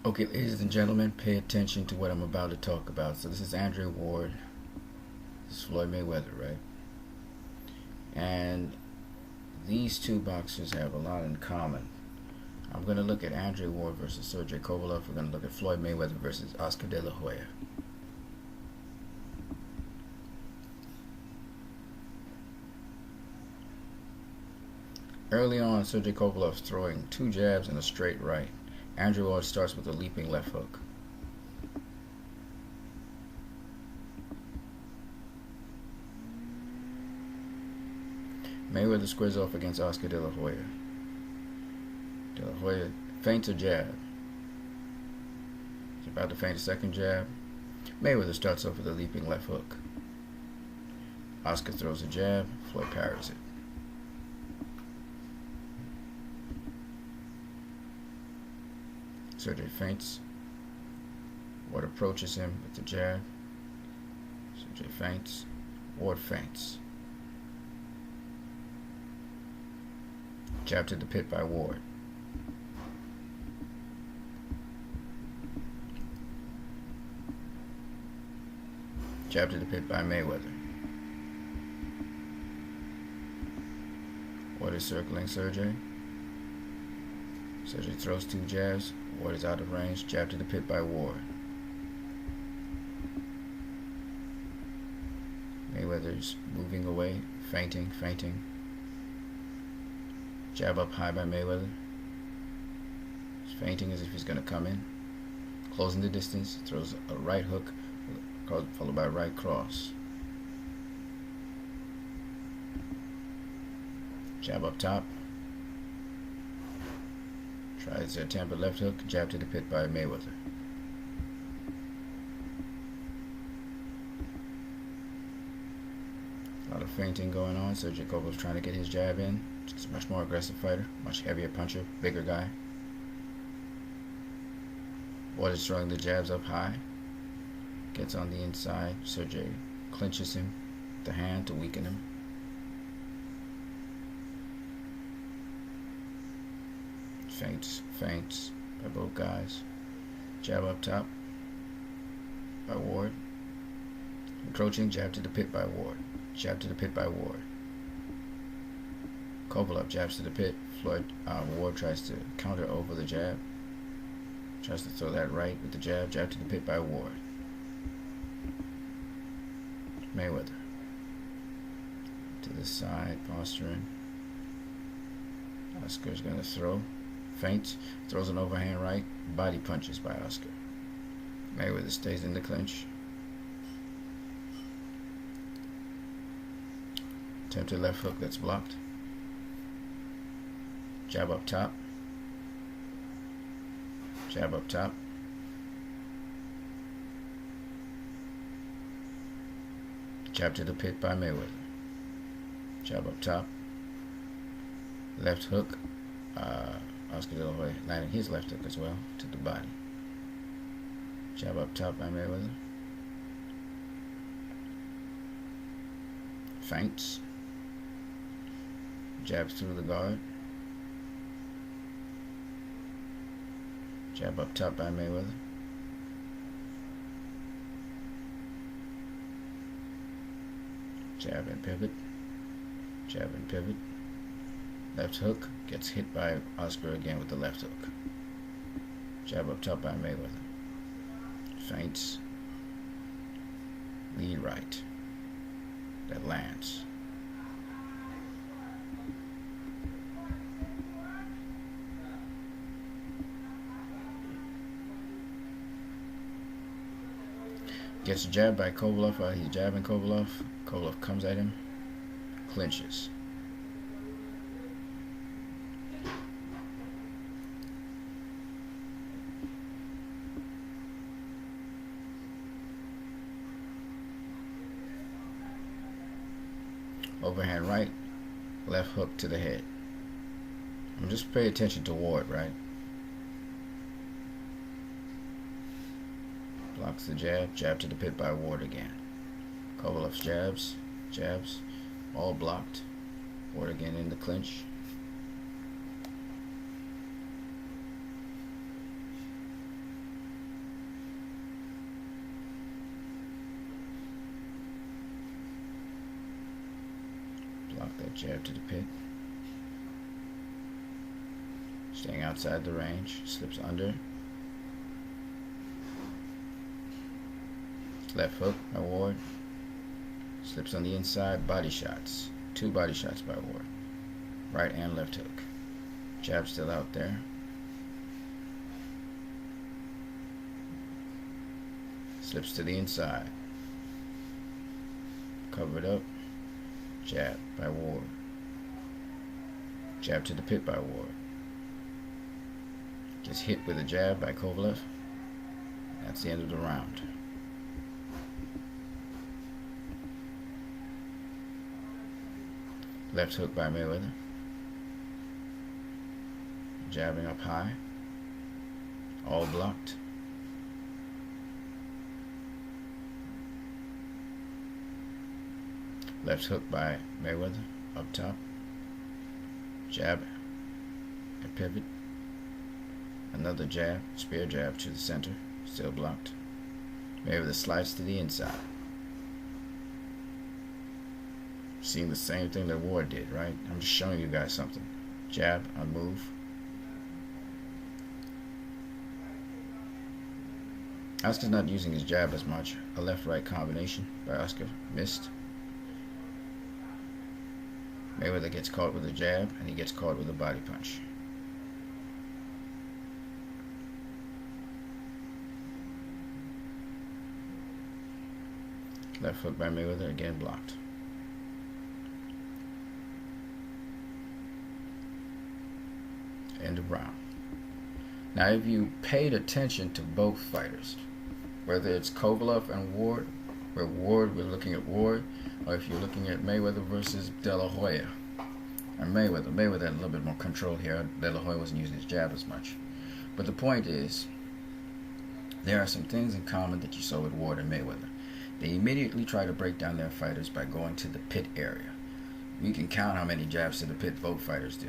Okay, ladies and gentlemen, pay attention to what I'm about to talk about. So this is Andre Ward. This is Floyd Mayweather, right? And these two boxers have a lot in common. I'm going to look at Andre Ward versus Sergey Kovalev. We're going to look at Floyd Mayweather versus Oscar De La Hoya. Early on, Sergey Kovalev's throwing two jabs and a straight right. Andre Ward starts with a leaping left hook. Mayweather squares off against Oscar De La Hoya. De La Hoya feints a jab. He's about to feint a second jab. Mayweather starts off with a leaping left hook. Oscar throws a jab. Floyd parries it. Sergey feints. Ward approaches him with the jab. Sergey feints. Ward feints. Jab to the pit by Ward. Jab to the pit by Mayweather. Ward is circling Sergey. Sergey throws two jabs. Ward is out of range. Jab to the pit by Ward. Mayweather's moving away, feinting. Jab up high by Mayweather. He's feinting as if he's going to come in. Closing the distance. Throws a right hook followed by a right cross. Jab up top. Tries a tampered left hook. Jab to the pit by Mayweather. A lot of feinting going on. Sergey Kovalev's trying to get his jab in. He's a much more aggressive fighter, much heavier puncher, bigger guy. Ward is throwing the jabs up high. Gets on the inside. Sergey clinches him with the hand to weaken him. Feints by both guys. Jab up top by Ward. Encroaching, jab to the pit by Ward. Jab to the pit by Ward. Kovalev jabs to the pit. Ward tries to counter over the jab. Tries to throw that right with the jab. Jab to the pit by Ward. Mayweather. To the side, posturing. Oscar's going to throw. Feints. Throws an overhand right. Body punches by Oscar. Mayweather stays in the clinch. Attempted left hook that's blocked. Jab up top. Jab up top. Jab to the pit by Mayweather. Jab up top. Left hook. Oscar De La Hoya landing his left hook as well to the body. Jab up top by Mayweather. Feints. Jabs through the guard. Jab up top by Mayweather. Jab and pivot. Jab and pivot. Left hook gets hit by Oscar again with the left hook. Jab up top by Mayweather. Feints. Lead right. That lands. Gets jabbed by Kovalev while he's jabbing Kovalev. Kovalev comes at him. Clinches. Overhand right, left hook to the head. Just pay attention to Ward, right? Blocks the jab, jab to the pit by Ward again. Kovalev's jabs, all blocked. Ward again in the clinch. Jab to the pit. Staying outside the range. Slips under. Left hook by Ward. Slips on the inside. Body shots. 2 body shots by Ward. Right and left hook. Jab still out there. Slips to the inside. Covered up. Jab by Ward. Jab to the pit by Ward. Gets hit with a jab by Kovalev. That's the end of the round. Left hook by Mayweather. Jabbing up high. All blocked. Left hook by Mayweather up top. Jab and pivot. Another jab, spear jab to the center, still blocked. Mayweather slides to the inside. Seeing the same thing that Ward did, right? I'm just showing you guys something. Jab on move. Oscar's not using his jab as much. A left-right combination by Oscar. Missed. Mayweather gets caught with a jab, and he gets caught with a body punch. Left hook by Mayweather, again blocked. End of round. Now, if you paid attention to both fighters, whether it's Kovalev and Ward, where Ward, we're looking at Ward, or if you're looking at Mayweather versus De La Hoya, and Mayweather had a little bit more control here. De La Hoya wasn't using his jab as much. But the point is, there are some things in common that you saw with Ward and Mayweather. They immediately try to break down their fighters by going to the pit area. You can count how many jabs to the pit both fighters do.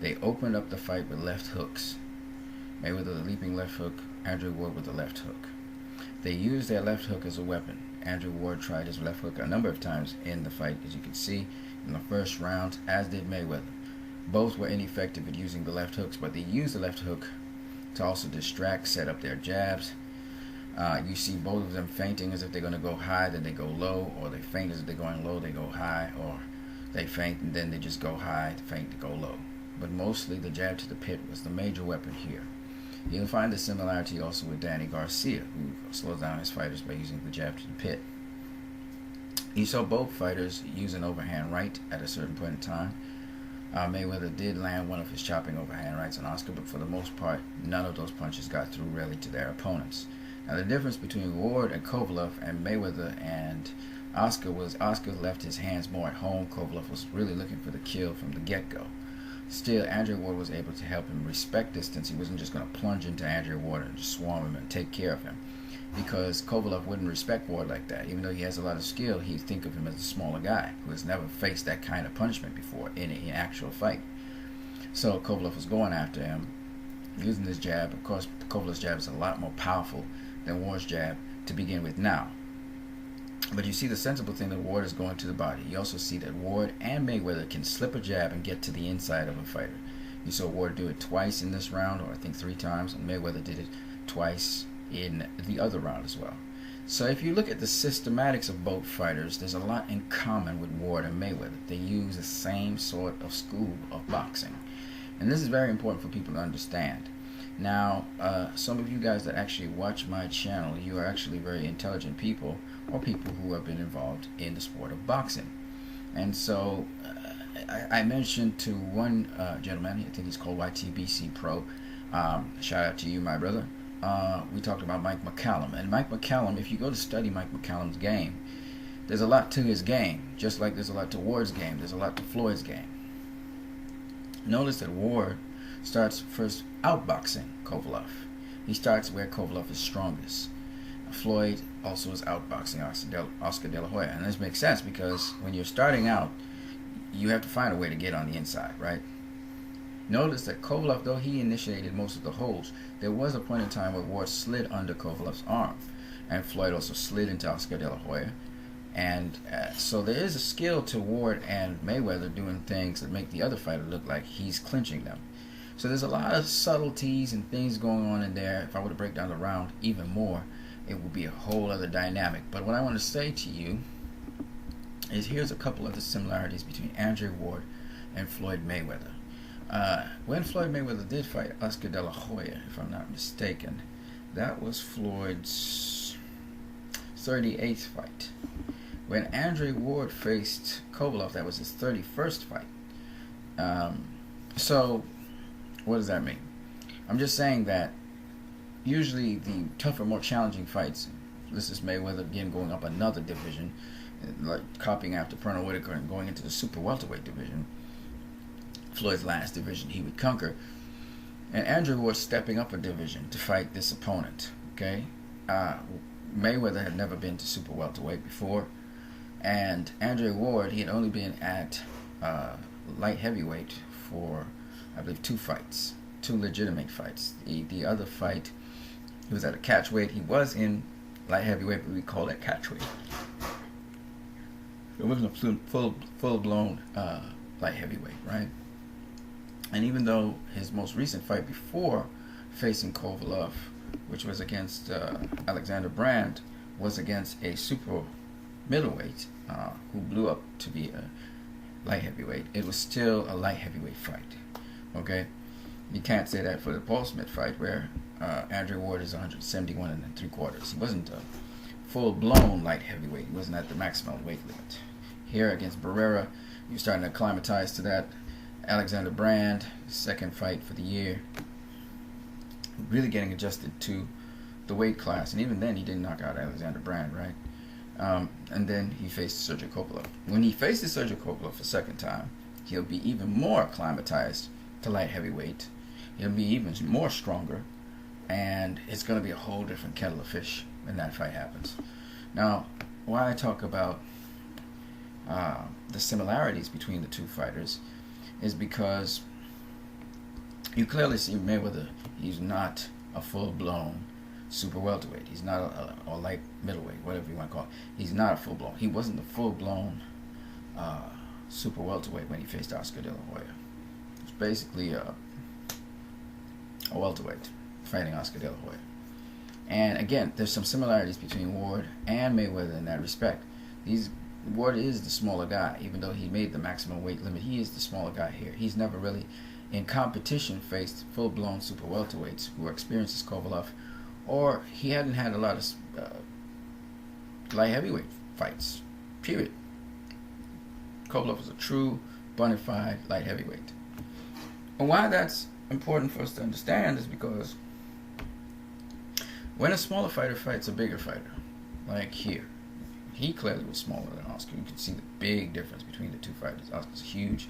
They opened up the fight with left hooks. Mayweather the leaping left hook, Andrew Ward with the left hook. They used their left hook as a weapon. Andrew Ward tried his left hook a number of times in the fight, as you can see in the first round, as did Mayweather. Both were ineffective at using the left hooks, but they used the left hook to also distract, set up their jabs. You see both of them feinting as if they're going to go high, then they go low, or they feint as if they're going low, they go high, or they feint and then they just go high, feint to go low. But mostly the jab to the pit was the major weapon here. You'll find the similarity also with Danny Garcia, who slows down his fighters by using the jab to the pit. You saw both fighters use an overhand right at a certain point in time. Mayweather did land one of his chopping overhand rights on Oscar, but for the most part, none of those punches got through really to their opponents. Now, the difference between Ward and Kovalev and Mayweather and Oscar was Oscar left his hands more at home. Kovalev was really looking for the kill from the get-go. Still, Andrew Ward was able to help him respect distance. He wasn't just going to plunge into Andrew Ward and just swarm him and take care of him, because Kovalev wouldn't respect Ward like that. Even though he has a lot of skill, he'd think of him as a smaller guy who has never faced that kind of punishment before in an actual fight. So Kovalev was going after him, using his jab. Of course, Kovalev's jab is a lot more powerful than Ward's jab to begin with now. But you see the sensible thing that Ward is going to the body. You also see that Ward and Mayweather can slip a jab and get to the inside of a fighter. You saw Ward do it twice in this round, or I think 3 times, and Mayweather did it twice in the other round as well. So if you look at the systematics of both fighters, there's a lot in common with Ward and Mayweather. They use the same sort of school of boxing. And this is very important for people to understand. Now, some of you guys that actually watch my channel, you are actually very intelligent people, or people who have been involved in the sport of boxing. And so I mentioned to one gentleman, I think he's called YTBC Pro, shout out to you, my brother. We talked about Mike McCallum. And Mike McCallum, if you go to study Mike McCallum's game, there's a lot to his game. Just like there's a lot to Ward's game, there's a lot to Floyd's game. Notice that Ward starts first outboxing Kovalev. He starts where Kovalev is strongest. Floyd also is outboxing Oscar De La Hoya. And this makes sense because when you're starting out, you have to find a way to get on the inside, right? Notice that Kovalev, though he initiated most of the holds, there was a point in time where Ward slid under Kovalev's arm. And Floyd also slid into Oscar De La Hoya. And so there is a skill to Ward and Mayweather doing things that make the other fighter look like he's clinching them. So there's a lot of subtleties and things going on in there. If I were to break down the round even more, it would be a whole other dynamic. But what I want to say to you is here's a couple of the similarities between Andre Ward and Floyd Mayweather. When Floyd Mayweather did fight Oscar De La Hoya, if I'm not mistaken, that was Floyd's 38th fight. When Andre Ward faced Kovalev, that was his 31st fight. So, what does that mean? I'm just saying that usually the tougher, more challenging fights, this is Mayweather again going up another division, like copying after Pernell Whitaker and going into the super welterweight division, Floyd's last division he would conquer. And Andre Ward stepping up a division to fight this opponent. Okay, Mayweather had never been to super welterweight before, and Andre Ward, he had only been at light heavyweight for, I believe, 2 fights, 2 legitimate fights. The other fight, he was at a catchweight. He was in light heavyweight, but we call that catchweight. It wasn't a full-blown light heavyweight, right? And even though his most recent fight before facing Kovalev, which was against Alexander Brand, was against a super middleweight who blew up to be a light heavyweight, it was still a light heavyweight fight. Okay, you can't say that for the Paul Smith fight where Andre Ward is 171 3/4. He wasn't a full-blown light heavyweight. He wasn't at the maximum weight limit. Here against Barrera, you're starting to acclimatize to that. Alexander Brand, second fight for the year, really getting adjusted to the weight class, and even then he didn't knock out Alexander Brand, right? And then he faced Sergio Kovalev. When he faces Sergio Kovalev a second time, he'll be even more acclimatized to light heavyweight. He'll be even more stronger, and it's going to be a whole different kettle of fish when that fight happens. Now, why I talk about the similarities between the two fighters is because you clearly see Mayweather, he's not a full-blown super welterweight. He's not a light middleweight, whatever you want to call it. He's not a full-blown. He wasn't a full-blown super welterweight when he faced Oscar De La Hoya. It's basically a welterweight fighting Oscar De La Hoya. And again, there's some similarities between Ward and Mayweather in that respect. Ward is the smaller guy, even though he made the maximum weight limit. He is the smaller guy here. He's never really, in competition, faced full-blown super welterweights who are experienced as Kovalev, or he hadn't had a lot of light heavyweight fights. Period. Kovalev was a true, bona fide light heavyweight. And why that's important for us to understand is because when a smaller fighter fights a bigger fighter, like here, he clearly was smaller than Oscar. You can see the big difference between the two fighters. Oscar's huge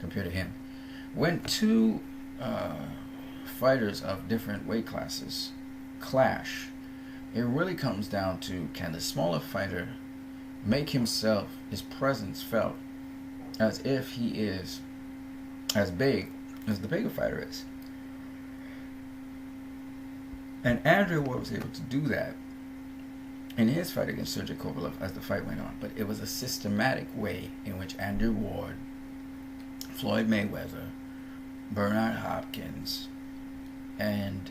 compared to him. When two fighters of different weight classes clash, it really comes down to, can the smaller fighter make himself, his presence felt as if he is as big as the bigger fighter is. And Andre Ward was able to do that in his fight against Sergio Kovalev as the fight went on. But it was a systematic way in which Andre Ward, Floyd Mayweather, Bernard Hopkins, and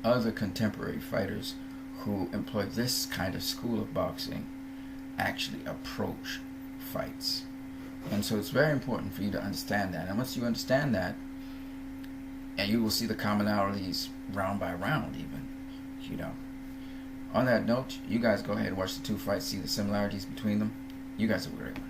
other contemporary fighters who employ this kind of school of boxing actually approach fights. And so it's very important for you to understand that. And once you understand that, and you will see the commonalities round by round even, On that note, you guys go ahead and watch the two fights, see the similarities between them. You guys have a great one.